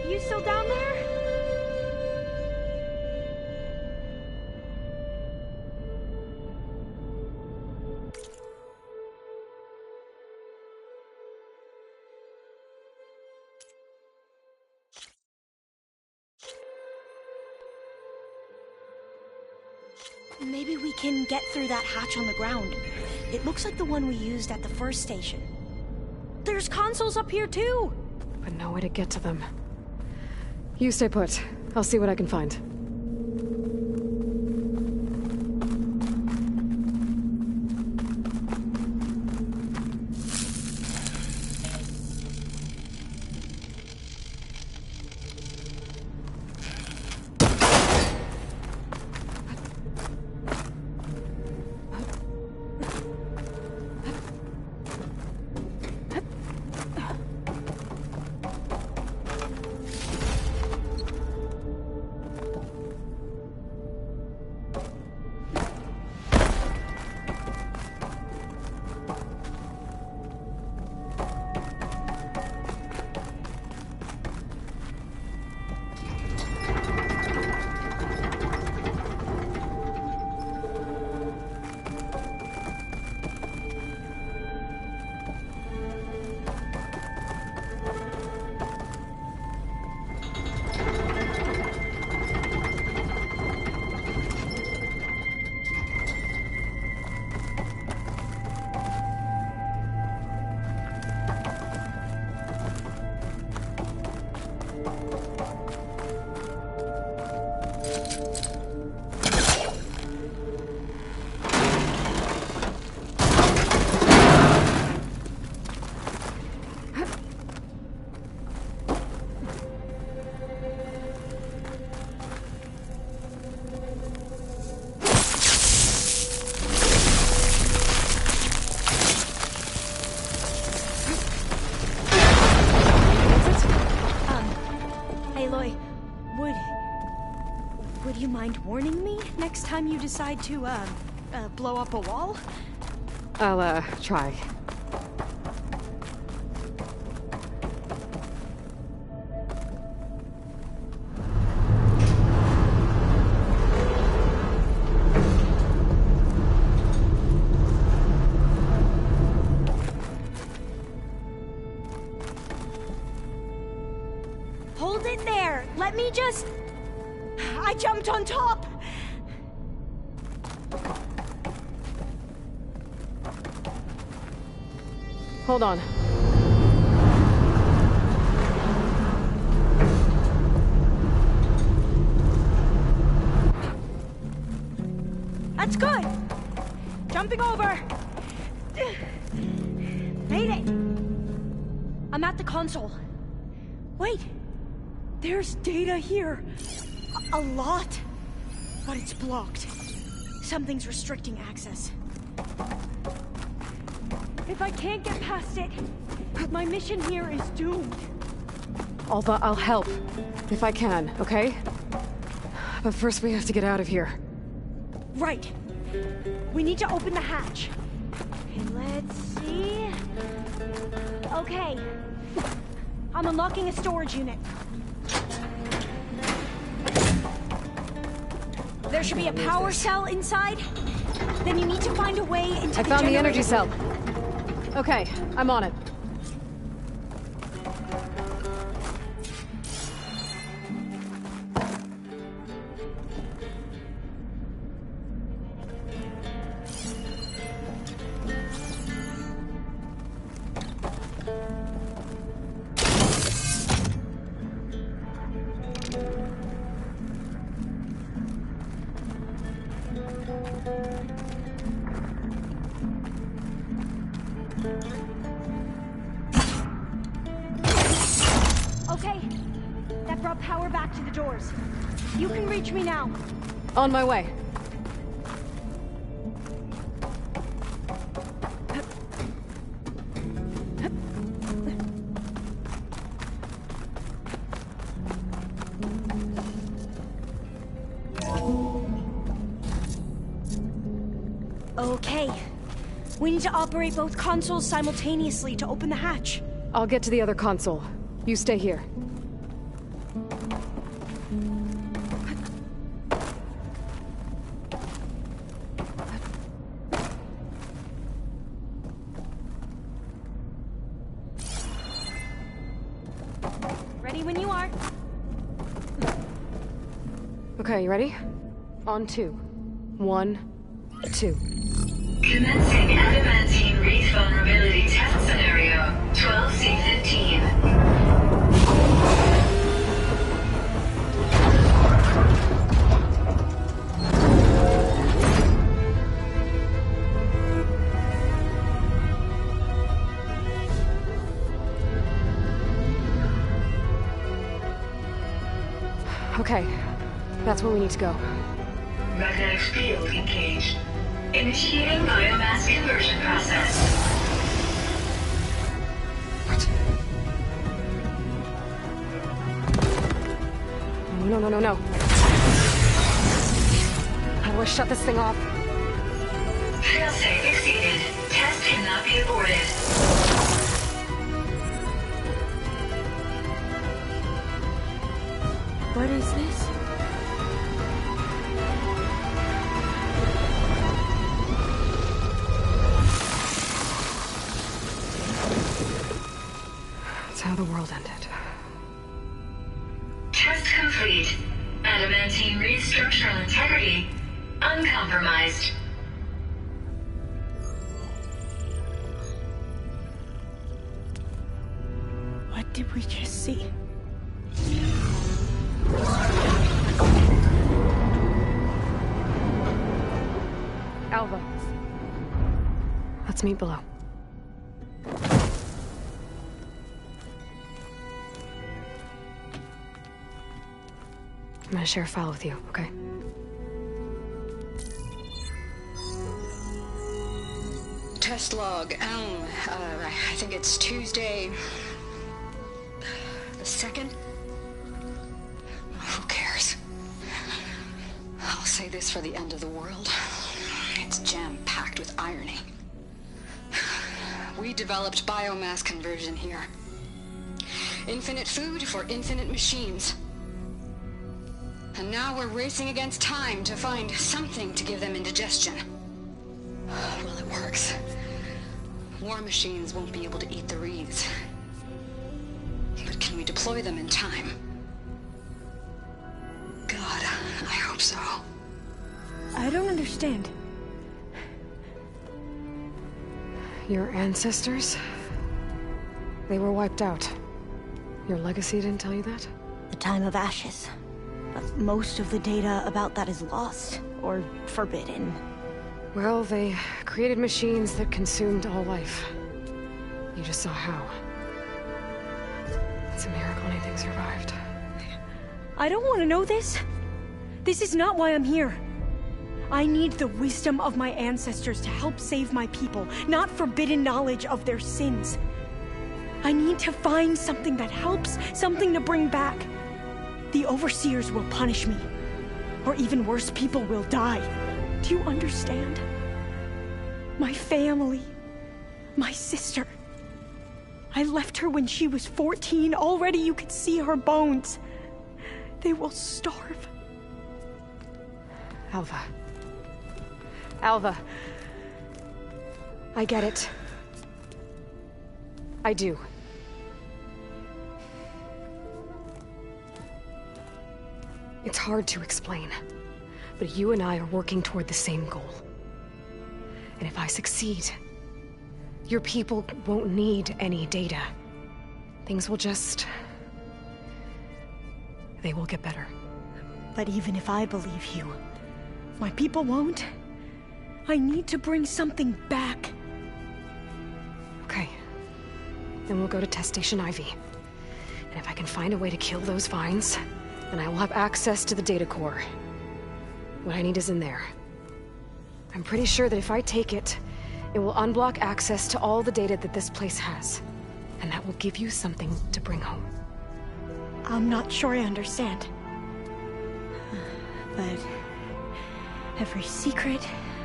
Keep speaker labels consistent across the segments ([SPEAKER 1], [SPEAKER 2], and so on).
[SPEAKER 1] You still down there? Maybe we can get through that hatch on the ground. It looks like the one we used at the first station. There's consoles up here too!
[SPEAKER 2] But no way to get to them. You stay put. I'll see what I can find. Would you mind warning me next time you decide to, blow up a wall? I'll, try.
[SPEAKER 1] Hold it there! Let me just... I jumped on top!
[SPEAKER 2] Hold on.
[SPEAKER 1] That's good! Jumping over! Made it! I'm at the console. Wait! There's data here. A lot. But it's blocked. Something's restricting access. If I can't get past it, my mission here is doomed.
[SPEAKER 2] Alva, I'll help. If I can, okay? But first we have to get out of here.
[SPEAKER 1] Right. We need to open the hatch. Okay, let's see... Okay. I'm unlocking a storage unit. There should be a power cell inside. Then you need to find a way into
[SPEAKER 2] I found the energy cell. Okay, I'm on it.
[SPEAKER 1] Okay, that brought power back to the doors. You can reach me now.
[SPEAKER 2] On my way.
[SPEAKER 1] Okay. We need to operate both consoles simultaneously to open the hatch.
[SPEAKER 2] I'll get to the other console. You stay here.
[SPEAKER 1] Ready when you are.
[SPEAKER 2] Okay, you ready? On 2. 1, 2.
[SPEAKER 3] Commencing adamantine wreath vulnerability test scenario 12C15.
[SPEAKER 2] Okay, that's where we need to go.
[SPEAKER 3] Magnetic field engaged. Initiating biomass conversion process.
[SPEAKER 2] What? No. How do I shut this thing off?
[SPEAKER 3] Failsafe exceeded. Test cannot be aborted.
[SPEAKER 1] What is this?
[SPEAKER 2] That's how the world ended.
[SPEAKER 3] Test complete. Adamantine wreath structural integrity uncompromised.
[SPEAKER 1] What did we just see?
[SPEAKER 2] Alva. Let's meet below. I'm gonna share a file with you, okay?
[SPEAKER 4] Test log, I think it's Tuesday the 2nd? Who cares? I'll say this for the end of the world. It's jam-packed with irony. We developed biomass conversion here. Infinite food for infinite machines. And now we're racing against time to find something to give them indigestion. Well, it works. War machines won't be able to eat the wreaths. But can we deploy them in time? God, I hope so.
[SPEAKER 1] I don't understand.
[SPEAKER 2] Your ancestors? They were wiped out. Your legacy didn't tell you that?
[SPEAKER 1] The time of ashes. But most of the data about that is lost, or forbidden.
[SPEAKER 2] Well, they created machines that consumed all life. You just saw how. It's a miracle anything survived.
[SPEAKER 1] I don't want to know this. This is not why I'm here. I need the wisdom of my ancestors to help save my people, not forbidden knowledge of their sins. I need to find something that helps, something to bring back. The overseers will punish me. Or even worse, people will die. Do you understand? My family. My sister. I left her when she was 14. Already you could see her bones. They will starve.
[SPEAKER 2] Alva. Alva. I get it. I do. It's hard to explain, but you and I are working toward the same goal. And if I succeed, your people won't need any data. Things will just... they will get better.
[SPEAKER 1] But even if I believe you, my people won't. I need to bring something back.
[SPEAKER 2] Okay. Then we'll go to Test Station Ivy. And if I can find a way to kill those vines, then I will have access to the data core. What I need is in there. I'm pretty sure that if I take it, it will unblock access to all the data that this place has. And that will give you something to bring home.
[SPEAKER 1] I'm not sure I understand. But every secret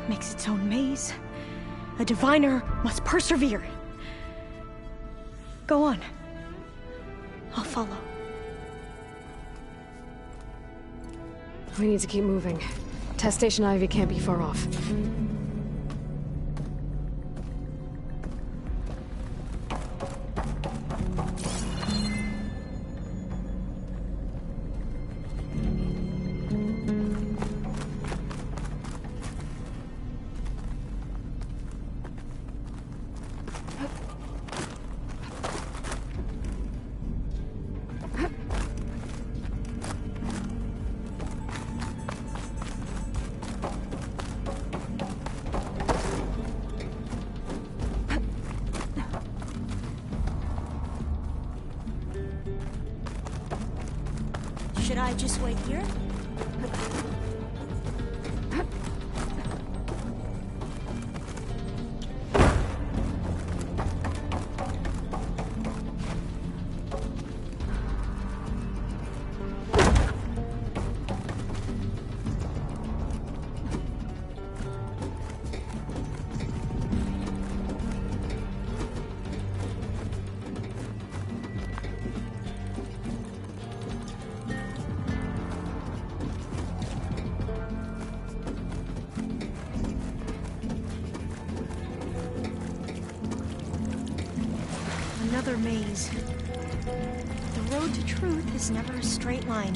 [SPEAKER 1] makes its own maze. A diviner must persevere. Go on. I'll follow.
[SPEAKER 2] We need to keep moving. Test Station Ivy can't be far off.
[SPEAKER 1] Should I just wait here? Another maze. The road to truth is never a straight line.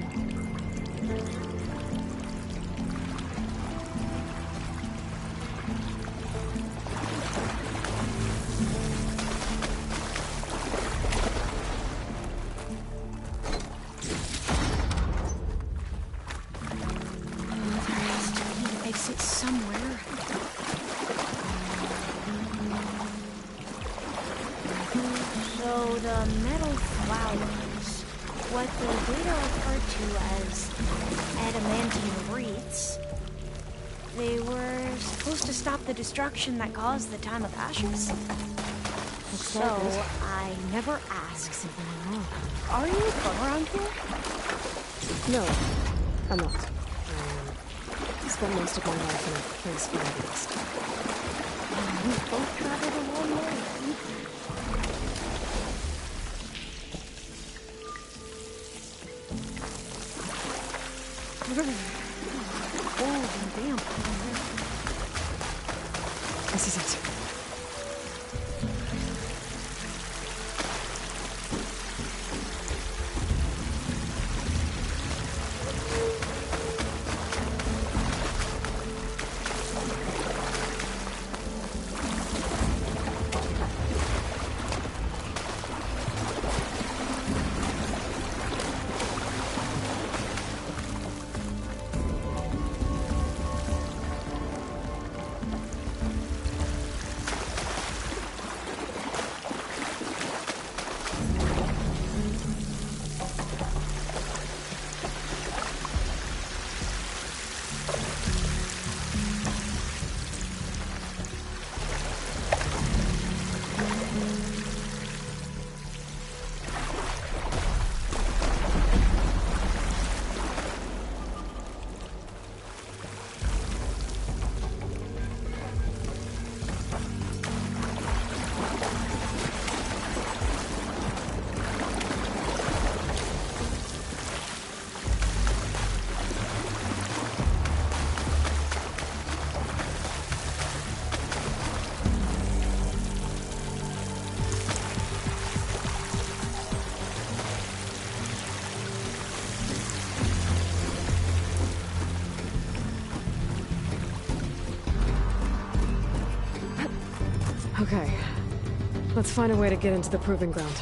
[SPEAKER 1] There has to be an exit somewhere. So the metal flowers, what the data referred to as adamantine wreaths, they were supposed to stop the destruction that caused the time of ashes? So I never asked. Are you from around here?
[SPEAKER 2] No, I'm not. I spent most of my life in a place far east.
[SPEAKER 1] We both traveled a long way then. Oh, damn.
[SPEAKER 2] This is it. Okay. Let's find a way to get into the proving ground.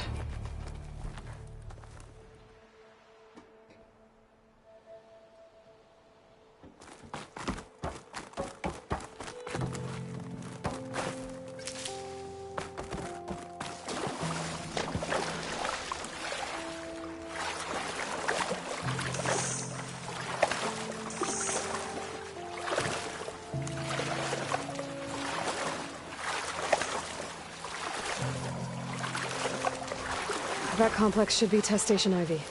[SPEAKER 2] That complex should be Test Station Ivy.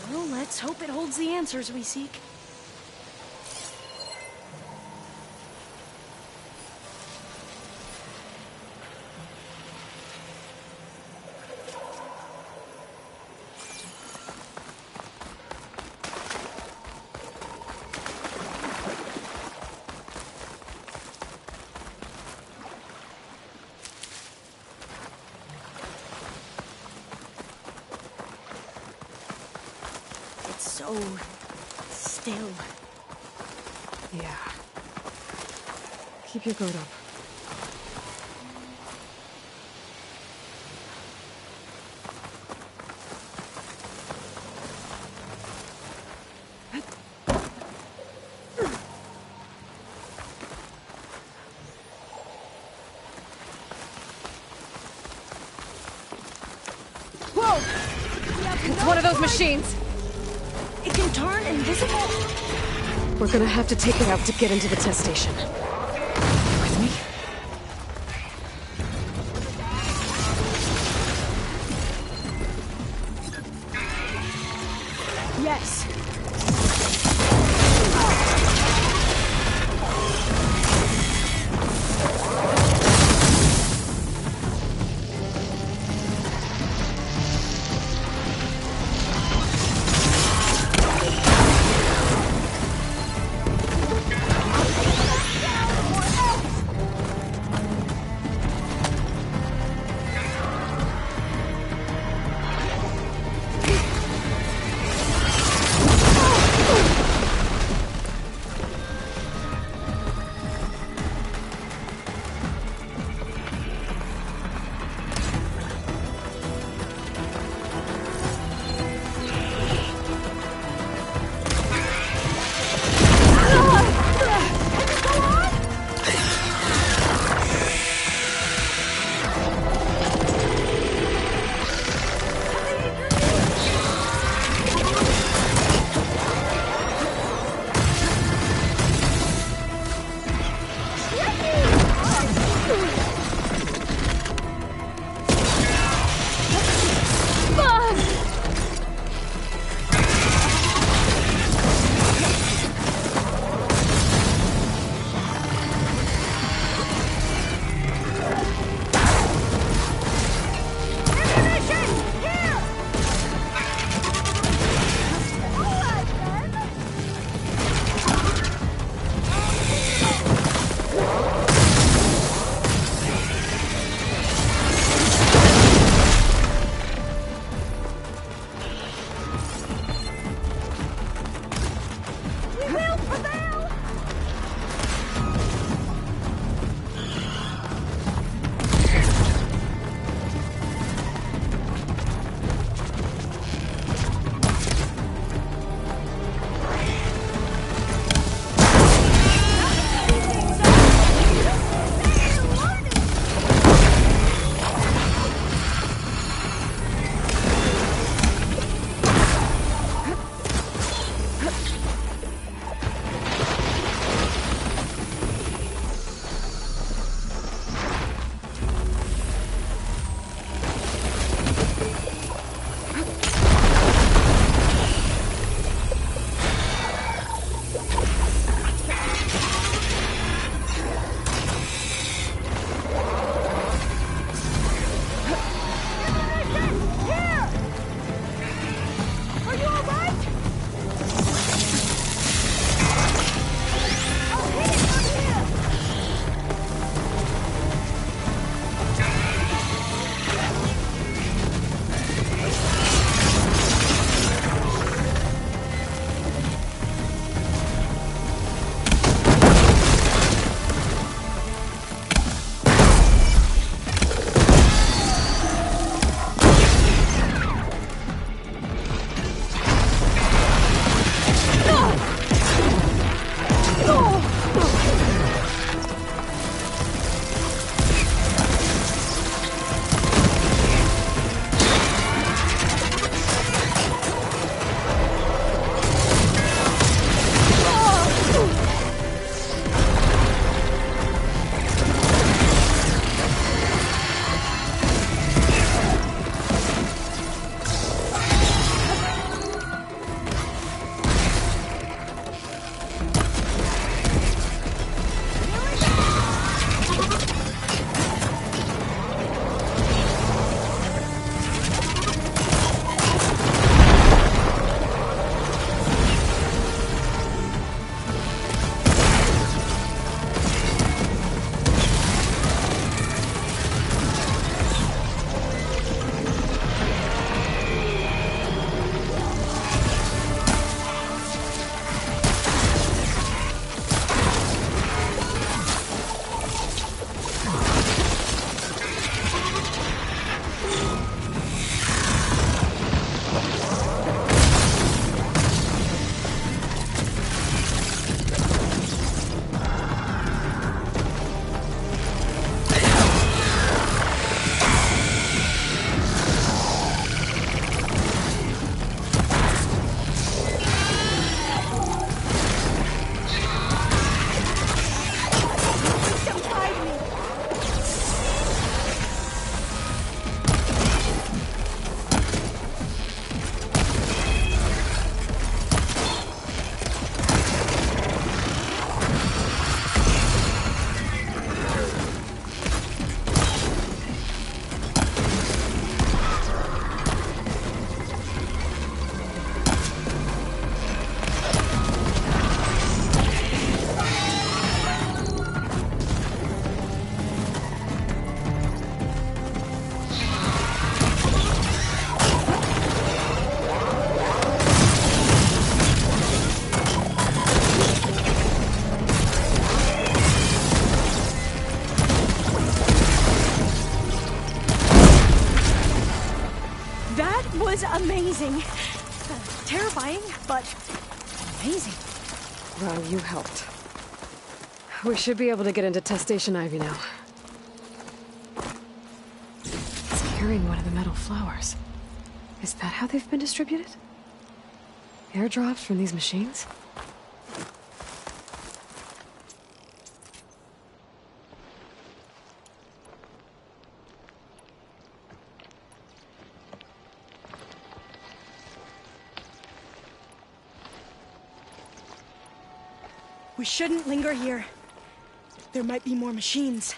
[SPEAKER 1] Well, let's hope it holds the answers we seek. So still.
[SPEAKER 2] Yeah. Keep your guard up. Whoa! It's one of those machines!
[SPEAKER 1] It can turn invisible.
[SPEAKER 2] We're gonna have to take it out to get into the test station. With me?
[SPEAKER 1] Yes. terrifying, but amazing.
[SPEAKER 2] Well, you helped. We should be able to get into Test Station Ivy now. It's carrying one of the metal flowers. Is that how they've been distributed? Airdrops from these machines?
[SPEAKER 1] We shouldn't linger here. There might be more machines.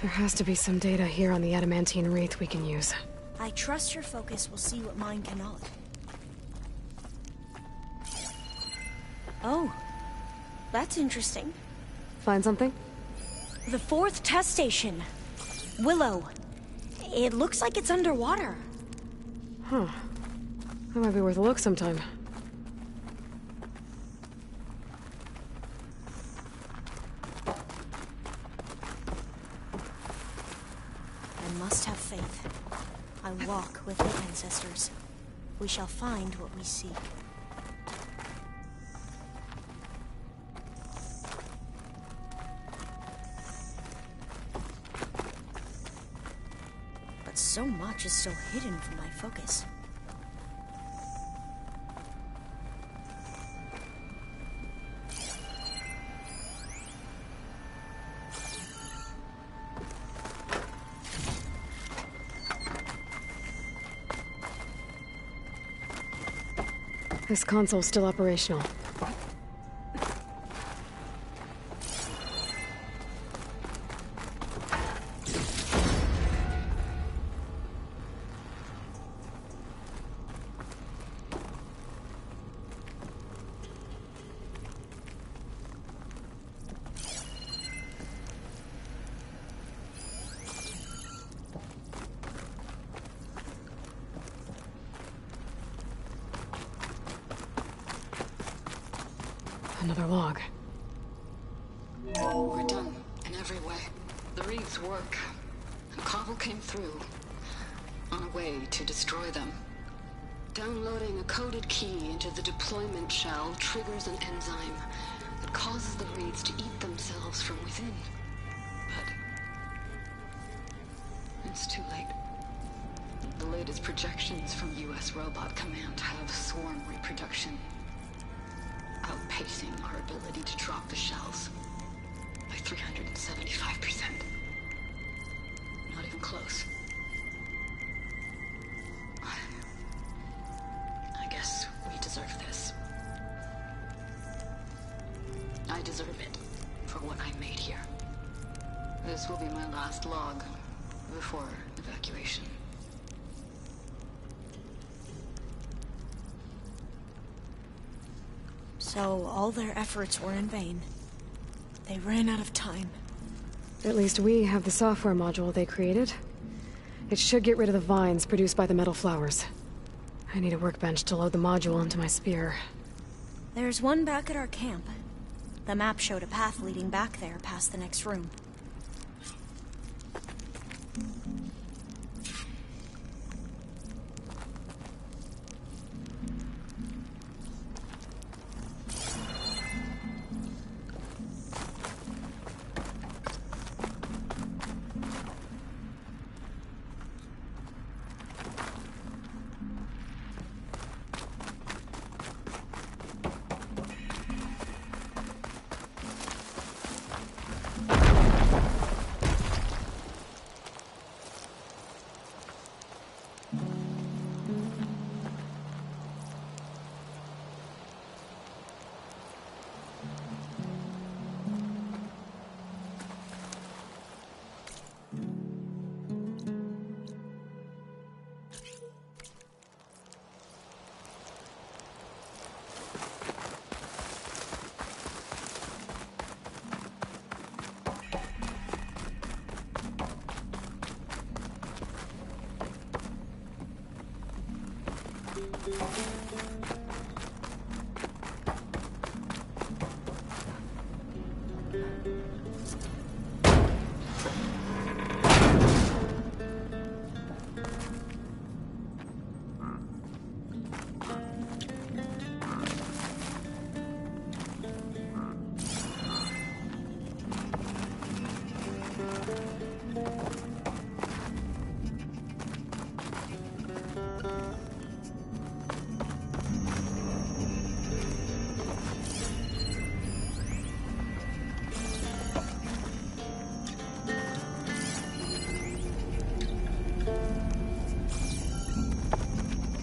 [SPEAKER 2] There has to be some data here on the adamantine wraith we can use.
[SPEAKER 1] I trust your focus will see what mine cannot. Oh, that's interesting.
[SPEAKER 2] Find something?
[SPEAKER 1] The 4th test station. Willow. It looks like it's underwater.
[SPEAKER 2] Huh. That might be worth a look sometime.
[SPEAKER 1] I must have faith. I walk with the ancestors. We shall find what we seek. But so much is still hidden from my focus.
[SPEAKER 2] This console's still operational. Another log.
[SPEAKER 4] We're done, in every way. The Reeds work. And Cobble came through, on a way to destroy them. Downloading a coded key into the deployment shell triggers an enzyme that causes the Reeds to eat themselves from within. But it's too late. The latest projections from US Robot Command have swarm reproduction, outpacing our ability to drop the shells by 375%. Not even close. I guess we deserve this. I deserve it for what I made here. This will be my last log before evacuation.
[SPEAKER 1] So all their efforts were in vain. They ran out of time.
[SPEAKER 2] At least we have the software module they created. It should get rid of the vines produced by the metal flowers. I need a workbench to load the module into my spear.
[SPEAKER 1] There's one back at our camp. The map showed a path leading back there past the next room.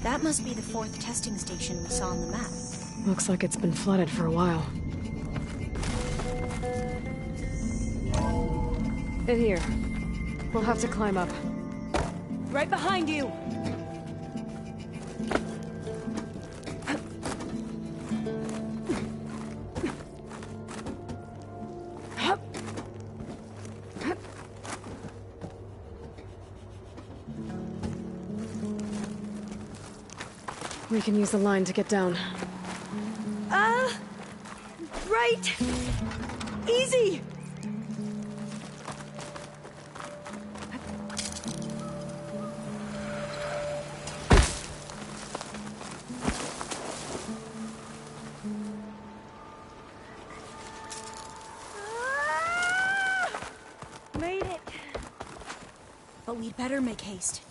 [SPEAKER 1] That must be the 4th testing station we saw on the map.
[SPEAKER 2] Looks like it's been flooded for a while. In here. We'll have to climb up.
[SPEAKER 1] Right behind you!
[SPEAKER 2] We can use the line to get down.
[SPEAKER 1] Right! Easy! Made it! But we'd better make haste.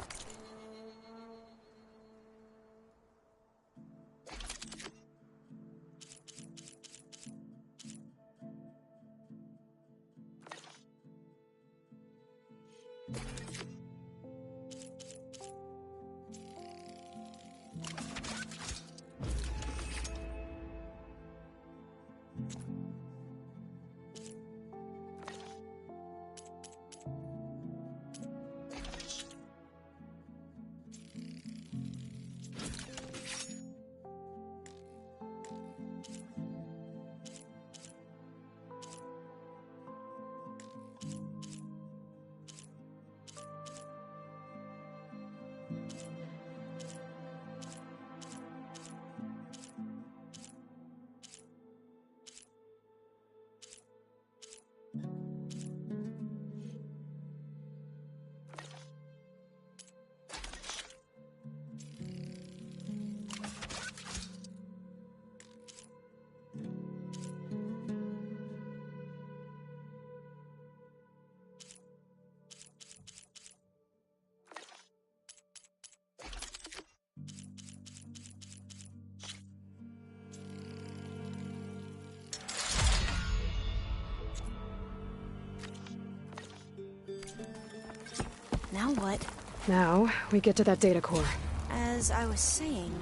[SPEAKER 1] Now what?
[SPEAKER 2] Now, we get to that data core.
[SPEAKER 1] As I was saying,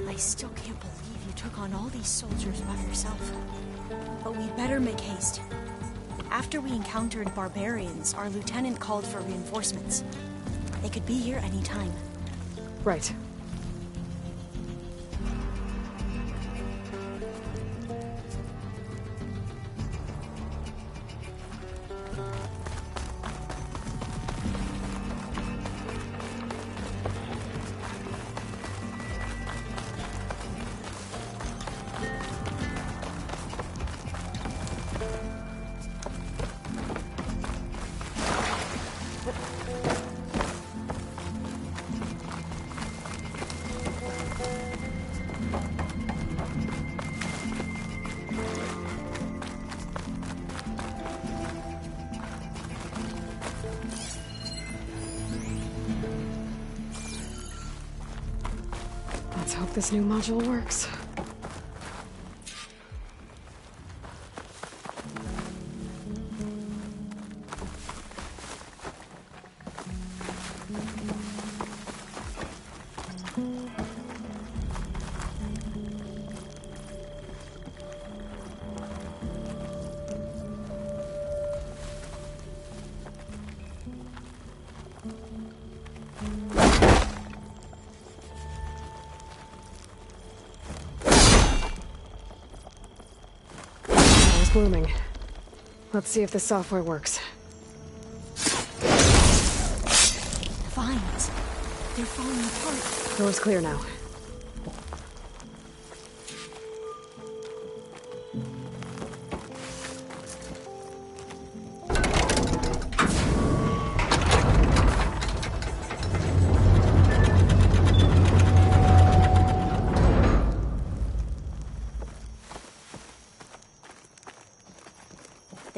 [SPEAKER 1] I still can't believe you took on all these soldiers by yourself. But we'd better make haste. After we encountered barbarians, our lieutenant called for reinforcements. They could be here any time.
[SPEAKER 2] Right. Let's hope this new module works. Blooming. Let's see if the software works.
[SPEAKER 1] Vines. They're falling apart.
[SPEAKER 2] Door's clear now.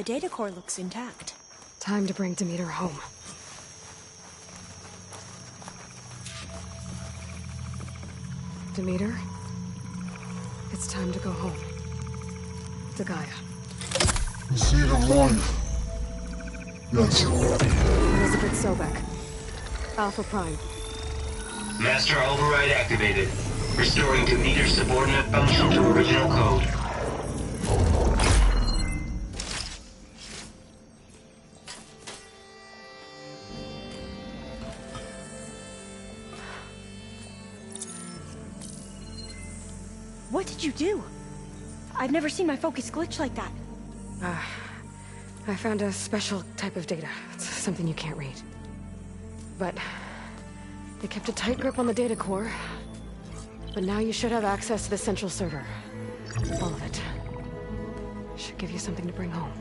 [SPEAKER 1] The data core looks intact.
[SPEAKER 2] Time to bring Demeter home. Demeter, it's time to go home. To Gaia.
[SPEAKER 5] The seed of life. That's right.
[SPEAKER 2] Elizabeth Sobek. Alpha Prime.
[SPEAKER 6] Master override activated. Restoring Demeter's subordinate function to original code.
[SPEAKER 1] What did you do? I've never seen my focus glitch like that.
[SPEAKER 2] I found a special type of data. It's something you can't read. But they kept a tight grip on the data core. But now you should have access to the central server. All of it. Should give you something to bring home.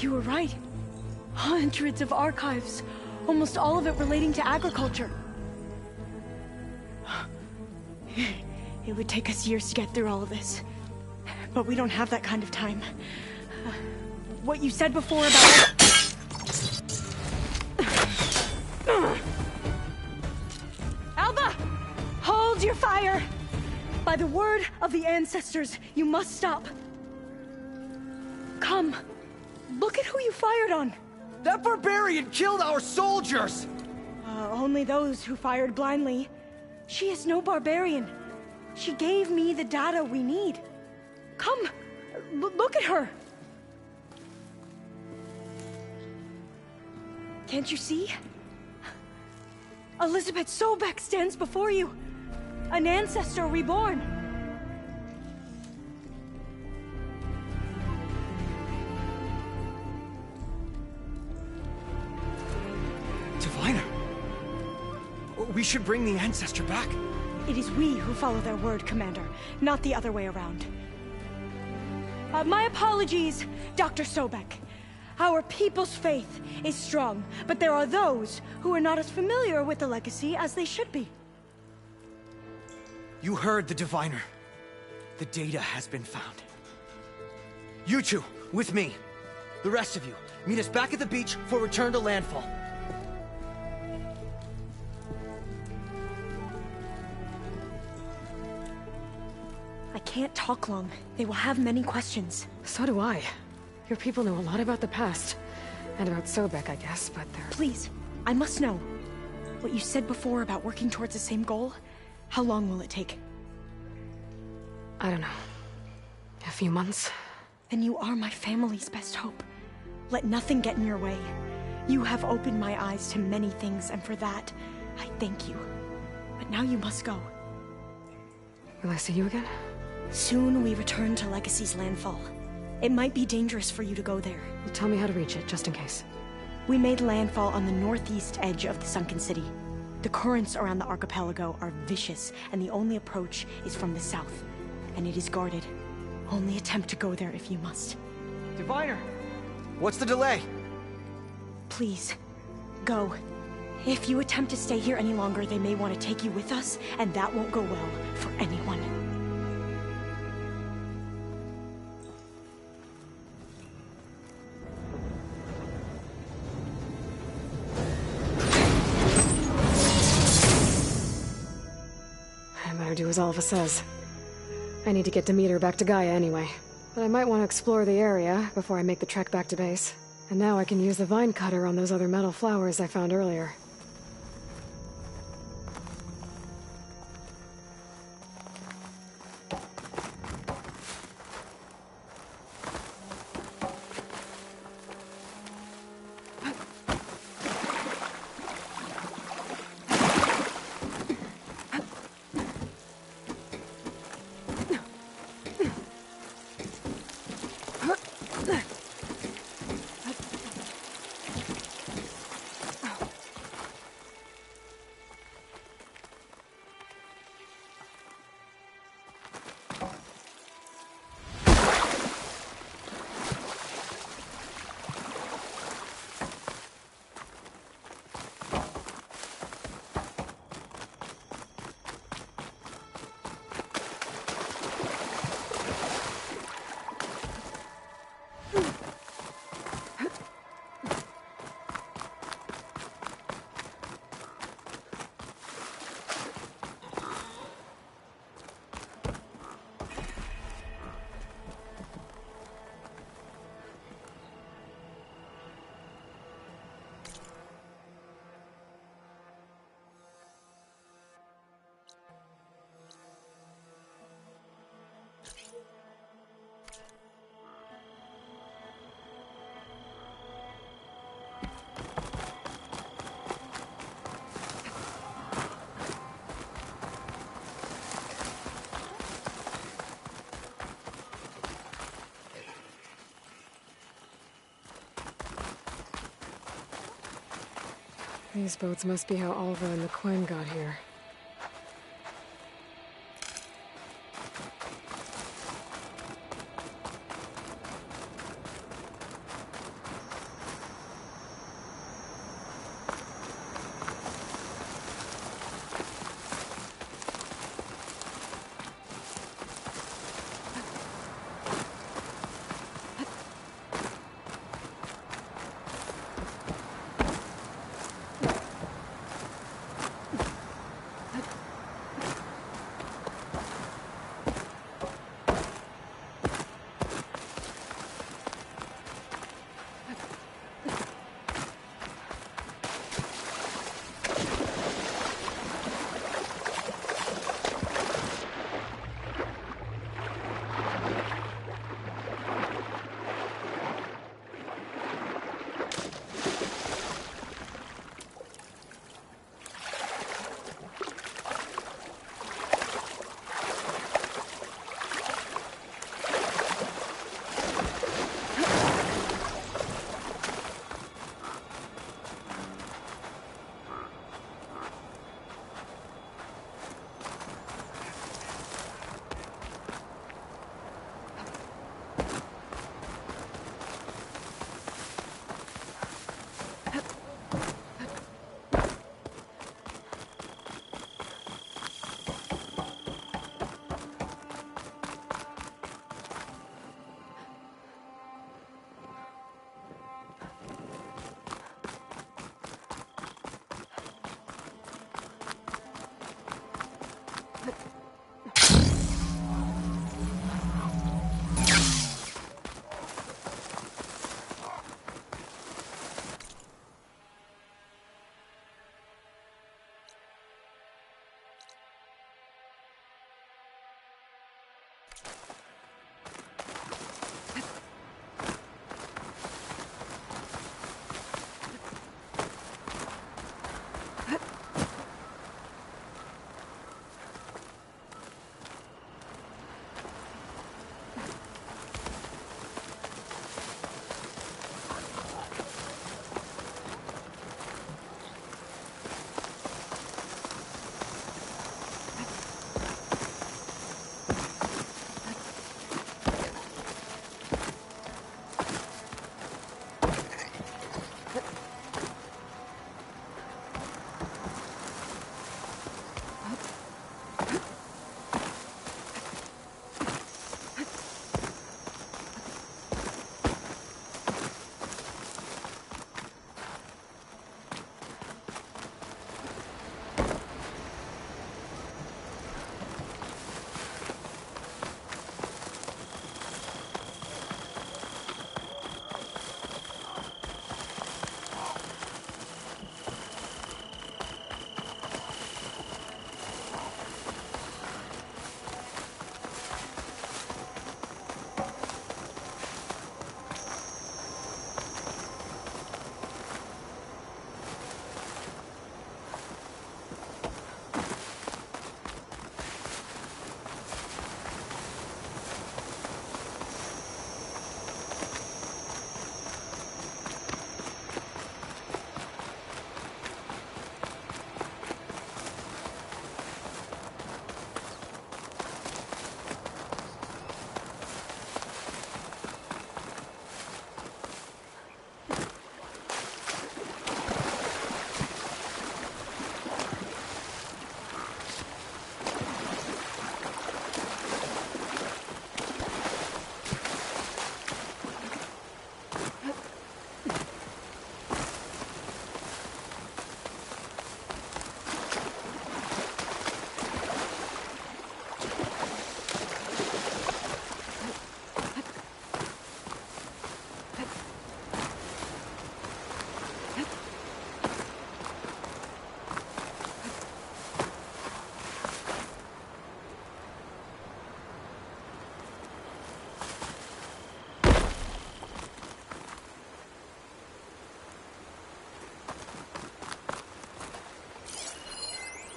[SPEAKER 1] You were right. Hundreds of archives. Almost all of it relating to agriculture. It would take us years to get through all of this. But we don't have that kind of time. What you said before about... Alva! Hold your fire! By the word of the ancestors, you must stop. Come. Look at who you fired on.
[SPEAKER 7] That barbarian killed our soldiers!
[SPEAKER 1] Only those who fired blindly. She is no barbarian. She gave me the data we need. Come, look at her. Can't you see? Elizabeth Sobek stands before you. An ancestor reborn.
[SPEAKER 7] Diviner! We should bring the ancestor back.
[SPEAKER 1] It is we who follow their word, Commander, not the other way around. My apologies, Dr. Sobek. Our people's faith is strong, but there are those who are not as familiar with the legacy as they should be.
[SPEAKER 7] You heard the diviner. The data has been found. You two, with me. The rest of you, meet us back at the beach for return to landfall.
[SPEAKER 1] I can't talk long. They will have many questions.
[SPEAKER 2] So do I. Your people know a lot about the past. And about Sobek, I guess, but they're...
[SPEAKER 1] Please, I must know. What you said before about working towards the same goal, how long will it take?
[SPEAKER 2] I don't know. A few months?
[SPEAKER 1] Then you are my family's best hope. Let nothing get in your way. You have opened my eyes to many things, and for that, I thank you. But now you must go.
[SPEAKER 2] Will I see you again?
[SPEAKER 1] Soon we return to Legacy's landfall. It might be dangerous for you to go there.
[SPEAKER 2] Well, tell me how to reach it, just in case.
[SPEAKER 1] We made landfall on the northeast edge of the sunken city. The currents around the archipelago are vicious, and the only approach is from the south. And it is guarded. Only attempt to go there if you must.
[SPEAKER 7] Diviner! What's the delay?
[SPEAKER 1] Please, go. If you attempt to stay here any longer, they may want to take you with us, and that won't go well for anyone.
[SPEAKER 2] I better do as Alva says. I need to get Demeter back to Gaia anyway. But I might want to explore the area before I make the trek back to base. And now I can use the vine cutter on those other metal flowers I found earlier. These boats must be how Alva and the Quen got here.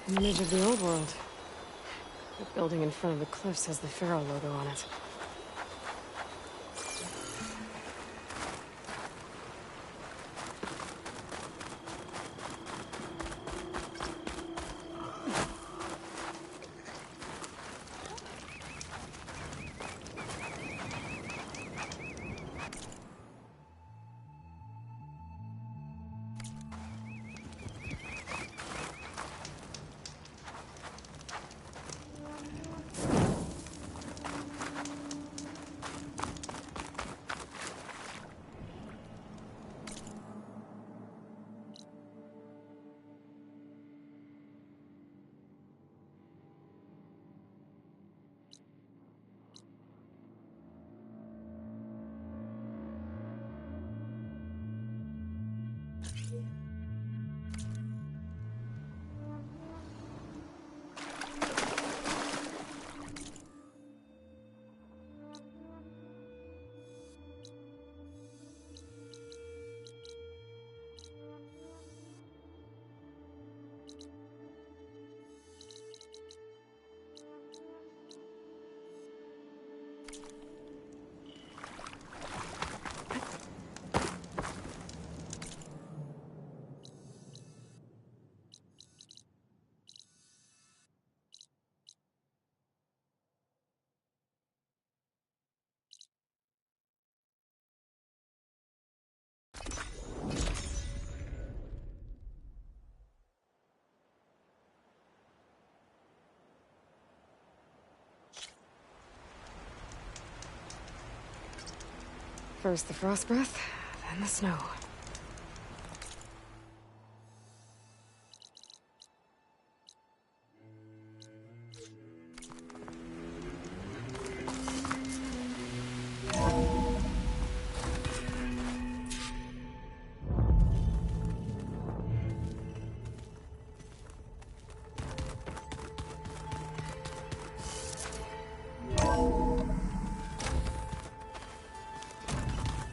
[SPEAKER 2] An image of the old world. The building in front of the cliffs has the Pharaoh logo on it. First the frost breath, then the snow.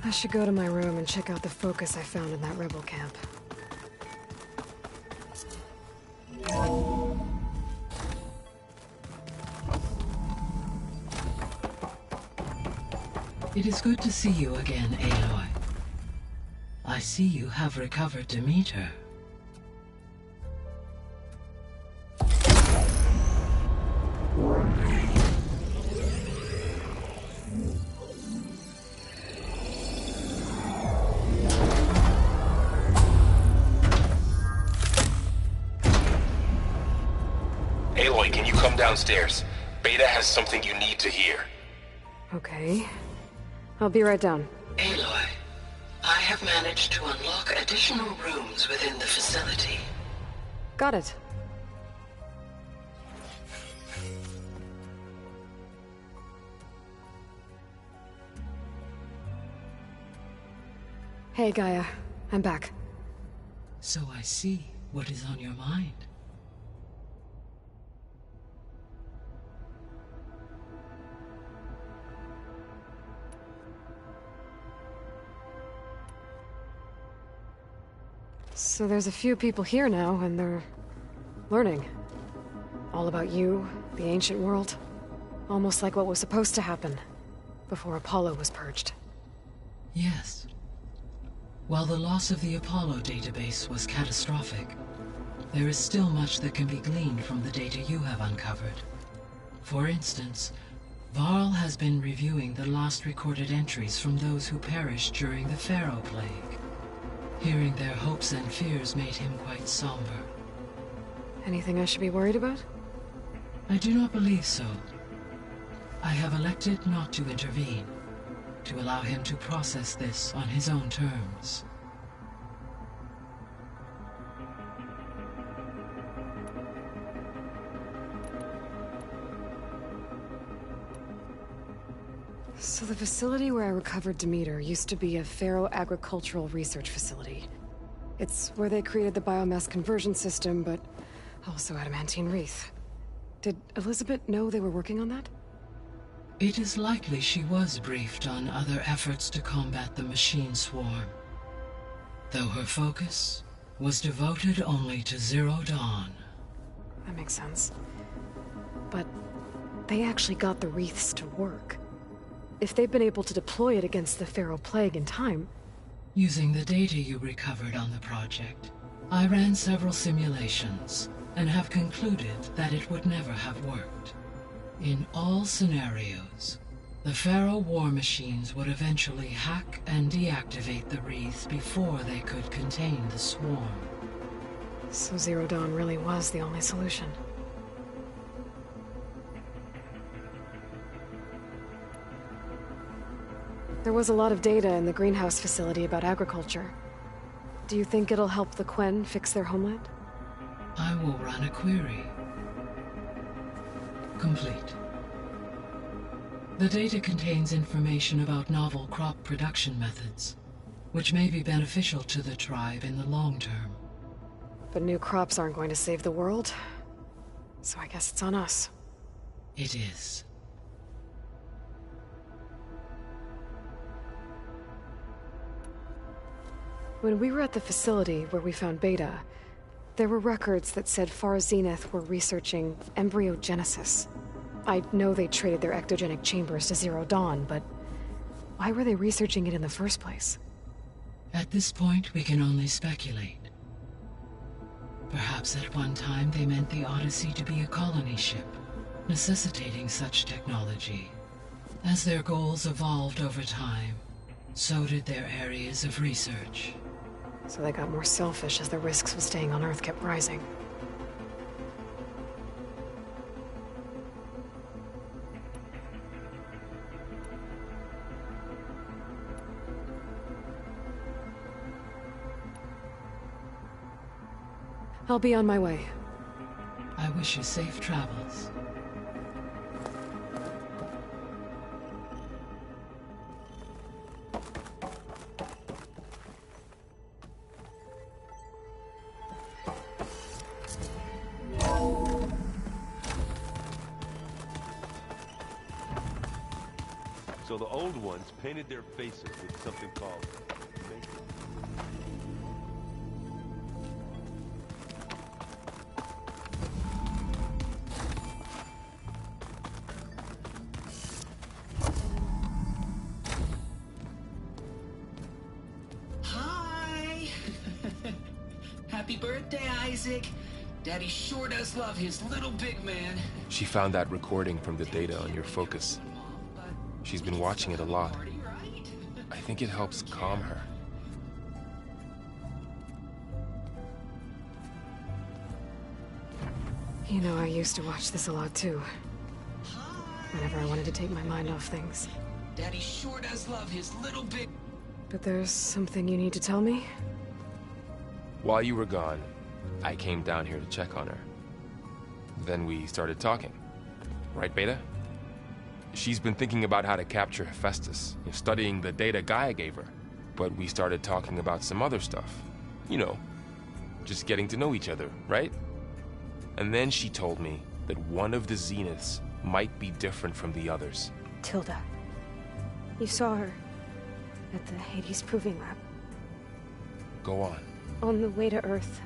[SPEAKER 2] I should go to my room and check out the focus I found in that rebel camp.
[SPEAKER 8] It is good to see you again, Aloy. I see you have recovered Demeter.
[SPEAKER 9] Aloy, can you come downstairs? Beta has something you need to hear.
[SPEAKER 2] Okay. I'll be right down.
[SPEAKER 8] Aloy, I have managed to unlock additional rooms within the facility.
[SPEAKER 2] Got it. Hey, Gaia. I'm back.
[SPEAKER 8] So I see what is on your mind.
[SPEAKER 2] So there's a few people here now, and they're learning. All about you, the ancient world. Almost like what was supposed to happen before Apollo was purged.
[SPEAKER 8] Yes. While the loss of the Apollo database was catastrophic, there is still much that can be gleaned from the data you have uncovered. For instance, Varl has been reviewing the last recorded entries from those who perished during the Pharaoh Plague. Hearing their hopes and fears made him quite somber.
[SPEAKER 2] Anything I should be worried about?
[SPEAKER 8] I do not believe so. I have elected not to intervene, to allow him to process this on his own terms.
[SPEAKER 2] So the facility where I recovered Demeter used to be a Pharaoh agricultural research facility. It's where they created the biomass conversion system, but also adamantine wreath. Did Elizabeth know they were working on that?
[SPEAKER 8] It is likely she was briefed on other efforts to combat the machine swarm, though her focus was devoted only to Zero Dawn.
[SPEAKER 2] That makes sense. But they actually got the wreaths to work. If they've been able to deploy it against the Pharaoh Plague in time...
[SPEAKER 8] Using the data you recovered on the project, I ran several simulations and have concluded that it would never have worked. In all scenarios, the Pharaoh war machines would eventually hack and deactivate the wreaths before they could contain the swarm.
[SPEAKER 2] So Zero Dawn really was the only solution. There was a lot of data in the greenhouse facility about agriculture. Do you think it'll help the Quen fix their homeland?
[SPEAKER 8] I will run a query. Complete. The data contains information about novel crop production methods, which may be beneficial to the tribe in the long term.
[SPEAKER 2] But new crops aren't going to save the world, so I guess it's on us.
[SPEAKER 8] It is.
[SPEAKER 2] When we were at the facility where we found Beta, there were records that said Far Zenith were researching embryogenesis. I know they traded their ectogenic chambers to Zero Dawn, but why were they researching it in the first place?
[SPEAKER 8] At this point, we can only speculate. Perhaps at one time they meant the Odyssey to be a colony ship, necessitating such technology. As their goals evolved over time, so did their areas of research.
[SPEAKER 2] So they got more selfish as the risks of staying on Earth kept rising. I'll be on my way.
[SPEAKER 8] I wish you safe travels.
[SPEAKER 10] So the old ones painted their faces with something called makeup.
[SPEAKER 11] Hi! Happy birthday, Isaac. Daddy sure does love his little big man.
[SPEAKER 9] She found that recording from the data on your focus. She's been watching it a lot. I think it helps calm her.
[SPEAKER 2] You know, I used to watch this a lot too. Whenever I wanted to take my mind off things.
[SPEAKER 11] Daddy sure does love his little big...
[SPEAKER 2] But there's something you need to tell me?
[SPEAKER 9] While you were gone, I came down here to check on her. Then we started talking. Right, Beta? She's been thinking about how to capture Hephaestus, studying the data Gaia gave her. But we started talking about some other stuff. You know, just getting to know each other, right? And then she told me that one of the Zeniths might be different from the others.
[SPEAKER 2] Tilda. You saw her at the Hades Proving Lab.
[SPEAKER 9] Go on.
[SPEAKER 2] On the way to Earth,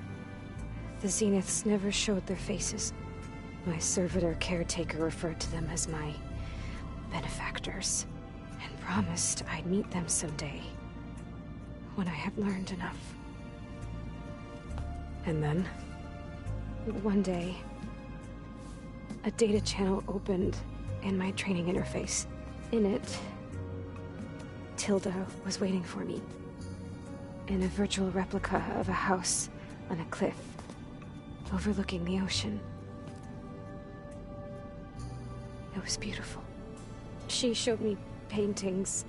[SPEAKER 2] the Zeniths never showed their faces. My servitor caretaker referred to them as my benefactors, and promised I'd meet them someday, when I had learned enough. And then, one day, a data channel opened in my training interface. In it, Tilda was waiting for me, in a virtual replica of a house on a cliff, overlooking the ocean. It was beautiful. She showed me paintings,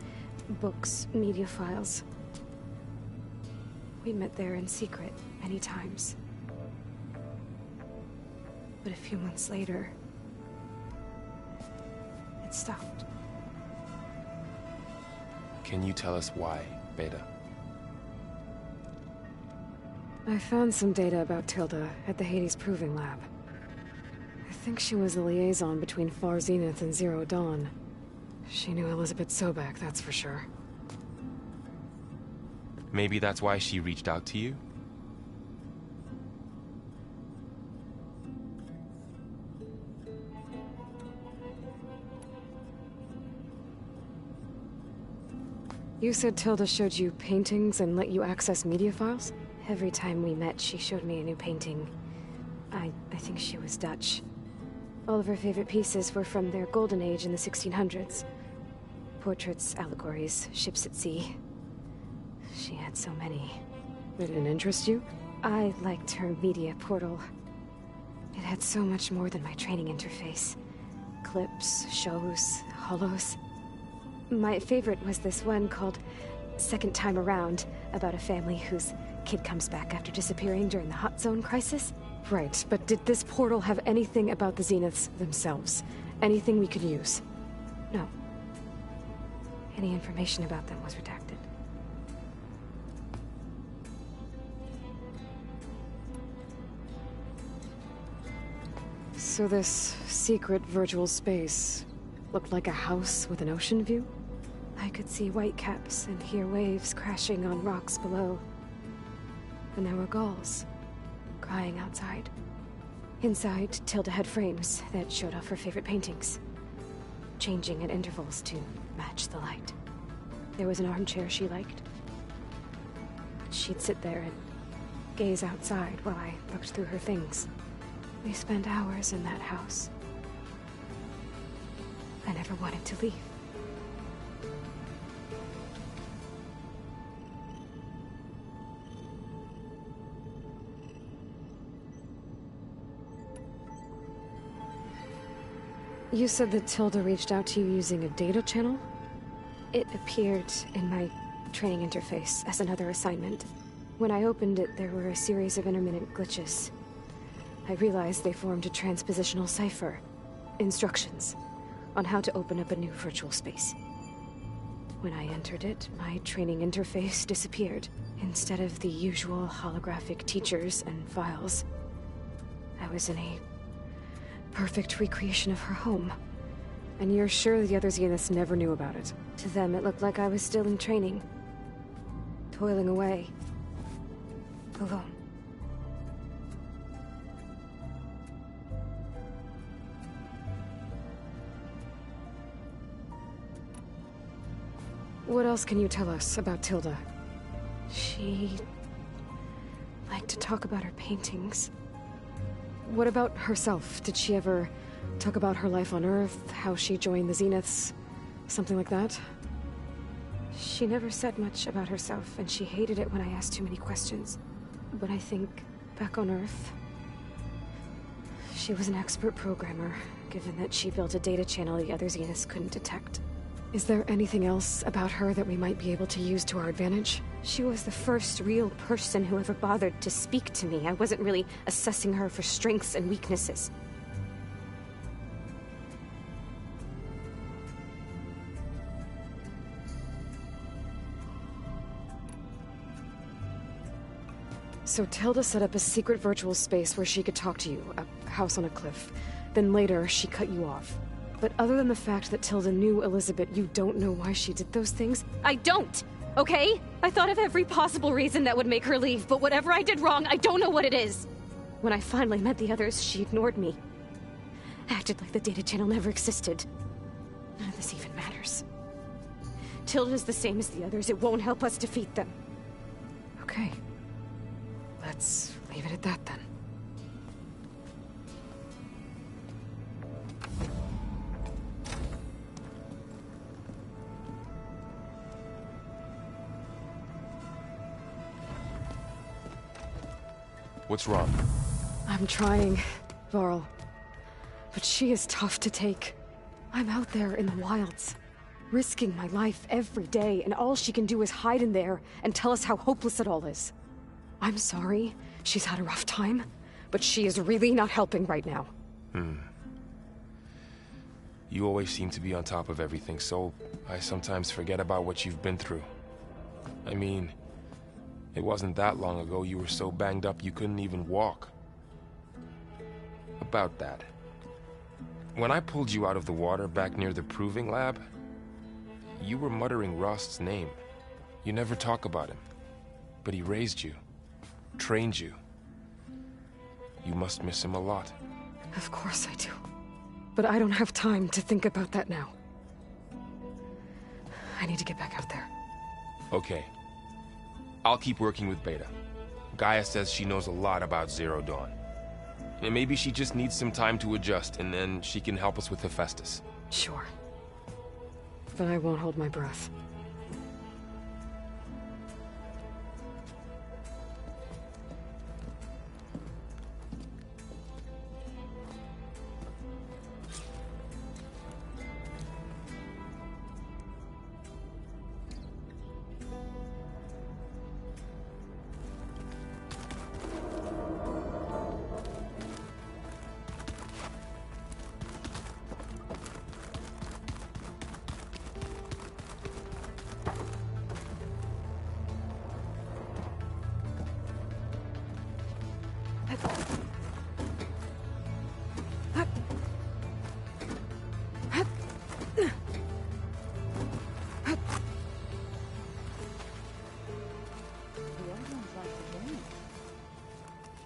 [SPEAKER 2] books, media files. We met there in secret many times. But a few months later, it stopped.
[SPEAKER 9] Can you tell us why, Beta?
[SPEAKER 2] I found some data about Tilda at the Hades Proving Lab. I think she was the liaison between Far Zenith and Zero Dawn. She knew Elizabeth Sobek, that's for sure.
[SPEAKER 9] Maybe that's why she reached out to you?
[SPEAKER 2] You said Tilda showed you paintings and let you access media files? Every time we met, she showed me a new painting. I think she was Dutch. All of her favorite pieces were from their golden age in the 1600s. Portraits, allegories, ships at sea. She had so many. It didn't interest you? I liked her media portal. It had so much more than my training interface. Clips, shows, holos. My favorite was this one called Second Time Around, about a family whose kid comes back after disappearing during the Hot Zone crisis. Right, but did this portal have anything about the Zeniths themselves? Anything we could use? No. Any information about them was redacted. So this secret virtual space looked like a house with an ocean view? I could see whitecaps and hear waves crashing on rocks below. And there were gulls crying outside. Inside, Tilda had frames that showed off her favorite paintings, changing at intervals to match the light. There was an armchair she liked. She'd sit there and gaze outside while I looked through her things. We spent hours in that house. I never wanted to leave. You said that Tilda reached out to you using a data channel? It appeared in my training interface as another assignment. When I opened it, there were a series of intermittent glitches. I realized they formed a transpositional cipher. Instructions on how to open up a new virtual space. When I entered it, my training interface disappeared. Instead of the usual holographic teachers and files, I was in a perfect recreation of her home. And you're sure the other Zeniths never knew about it? To them, it looked like I was still in training. Toiling away. Alone. What else can you tell us about Tilda? She liked to talk about her paintings. What about herself? Did she ever talk about her life on Earth, how she joined the Zeniths, something like that? She never said much about herself, and she hated it when I asked too many questions. But I think, back on Earth, she was an expert programmer, given that she built a data channel the other Zeniths couldn't detect. Is there anything else about her that we might be able to use to our advantage? She was the first real person who ever bothered to speak to me. I wasn't really assessing her for strengths and weaknesses. So Tilda set up a secret virtual space where she could talk to you, a house on a cliff. Then later, she cut you off. But other than the fact that Tilda knew Elizabeth, you don't know why she did those things? I don't! Okay? I thought of every possible reason that would make her leave, but whatever I did wrong, I don't know what it is! When I finally met the others, she ignored me. Acted like the data channel never existed. None of this even matters. Tilda's the same as the others. It won't help us defeat them. Okay. Let's leave it at that, then.
[SPEAKER 9] What's wrong?
[SPEAKER 2] I'm trying, Varl. But she is tough to take. I'm out there in the wilds, risking my life every day, and all she can do is hide in there and tell us how hopeless it all is. I'm sorry, she's had a rough time, but she is really not helping right now.
[SPEAKER 9] You always seem to be on top of everything, so I sometimes forget about what you've been through. I mean, it wasn't that long ago you were so banged up you couldn't even walk. About that. When I pulled you out of the water back near the proving lab, you were muttering Rost's name. You never talk about him. But he raised you, trained you. You must miss him a lot.
[SPEAKER 2] Of course I do. But I don't have time to think about that now. I need to get back out there.
[SPEAKER 9] Okay. I'll keep working with Beta. Gaia says she knows a lot about Zero Dawn. And maybe she just needs some time to adjust, and then she can help us with Hephaestus.
[SPEAKER 2] Sure. But I won't hold my breath.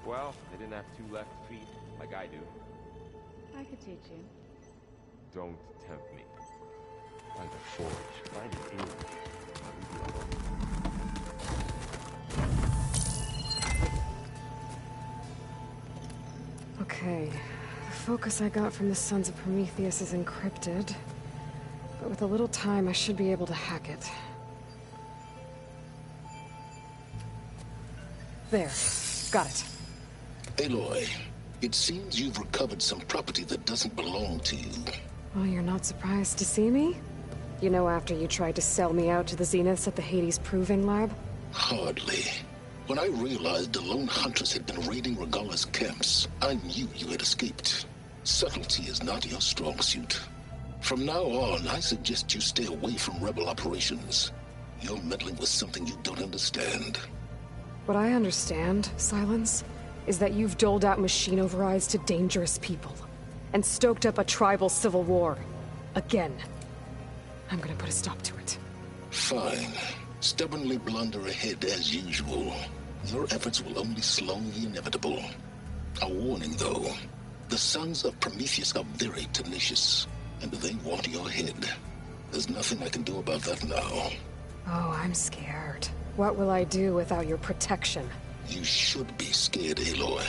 [SPEAKER 10] Well, they didn't have two left feet, like I do.
[SPEAKER 12] I could teach you.
[SPEAKER 10] Don't tempt me. By the forge, find an English.
[SPEAKER 2] Okay. The focus I got from the Sons of Prometheus is encrypted. But with a little time, I should be able to hack it. There. Got it.
[SPEAKER 13] Aloy, it seems you've recovered some property that doesn't belong to you.
[SPEAKER 2] Well, you're not surprised to see me? You know, after you tried to sell me out to the Zeniths at the Hades Proving Lab?
[SPEAKER 13] Hardly. When I realized the lone hunters had been raiding Regala's camps, I knew you had escaped. Subtlety is not your strong suit. From now on, I suggest you stay away from rebel operations. You're meddling with something you don't understand.
[SPEAKER 2] What I understand, Silence, is that you've doled out machine overrides to dangerous people, and stoked up a tribal civil war. Again. I'm gonna put a stop to it.
[SPEAKER 13] Fine. Stubbornly blunder ahead as usual. Your efforts will only slow the inevitable. A warning, though. The sons of Prometheus are very tenacious, and they want your head. There's nothing I can do about that now.
[SPEAKER 2] Oh, I'm scared. What will I do without your protection?
[SPEAKER 13] You should be scared, Aloy.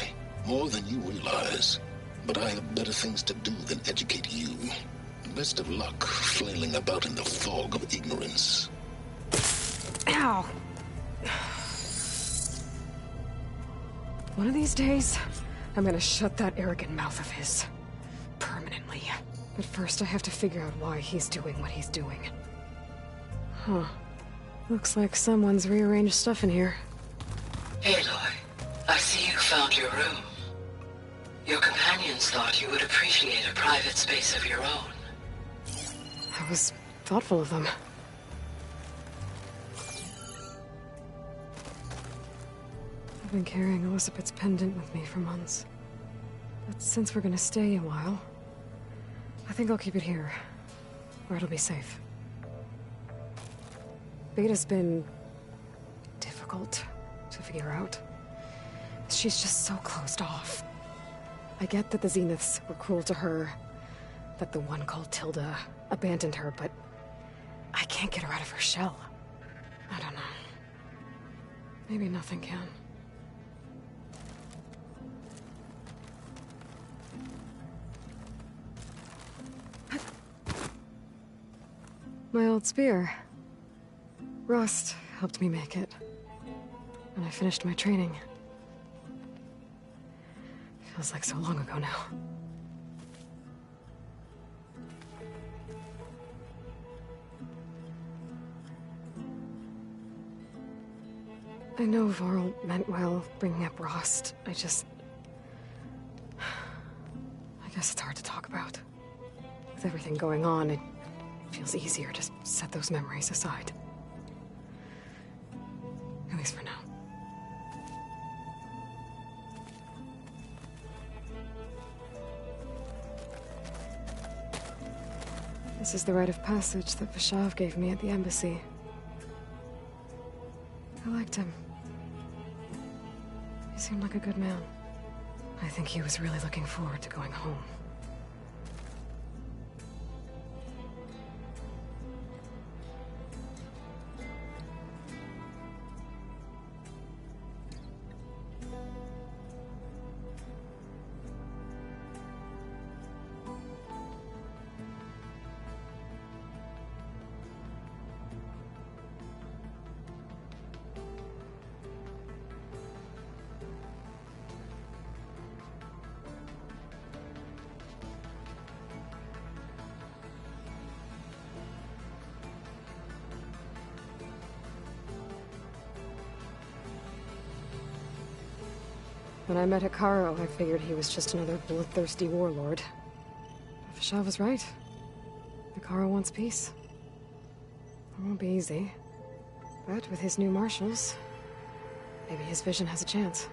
[SPEAKER 13] More than you realize. But I have better things to do than educate you. Best of luck flailing about in the fog of ignorance.
[SPEAKER 2] Ow! One of these days, I'm gonna shut that arrogant mouth of his. Permanently. But first I have to figure out why he's doing what he's doing. Huh. Looks like someone's rearranged stuff in here.
[SPEAKER 8] Aloy, I see you found your room. Your companions thought you would appreciate a private space of your own.
[SPEAKER 2] That was thoughtful of them. I've been carrying Elizabeth's pendant with me for months. But since we're gonna stay a while, I think I'll keep it here, where it'll be safe. Beta's been difficult to figure out. She's just so closed off. I get that the Zeniths were cruel to her, that the one called Tilda abandoned her, but I can't get her out of her shell. I don't know. Maybe nothing can. My old spear. Rust helped me make it. When I finished my training. Feels like so long ago now. I know Varl meant well bringing up Rust. I guess it's hard to talk about. With everything going on, it feels easier to set those memories aside. At least for now. This is the rite of passage that Vashav gave me at the embassy. I liked him. He seemed like a good man. I think he was really looking forward to going home. When I met Hikaru, I figured he was just another bloodthirsty warlord. But Vashav was right. Hikaru wants peace. It won't be easy. But with his new marshals, maybe his vision has a chance.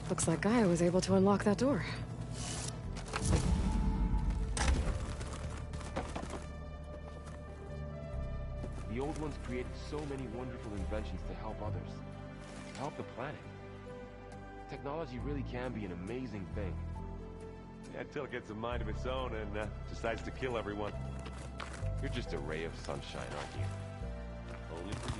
[SPEAKER 2] Looks like Gaia was able to unlock that door.
[SPEAKER 9] The old ones created so many wonderful inventions to help others. To help the planet. Technology really can be an amazing thing.
[SPEAKER 10] Yeah, until it gets a mind of its own and decides to kill everyone.
[SPEAKER 9] You're just a ray of sunshine, aren't you?
[SPEAKER 10] Only for you.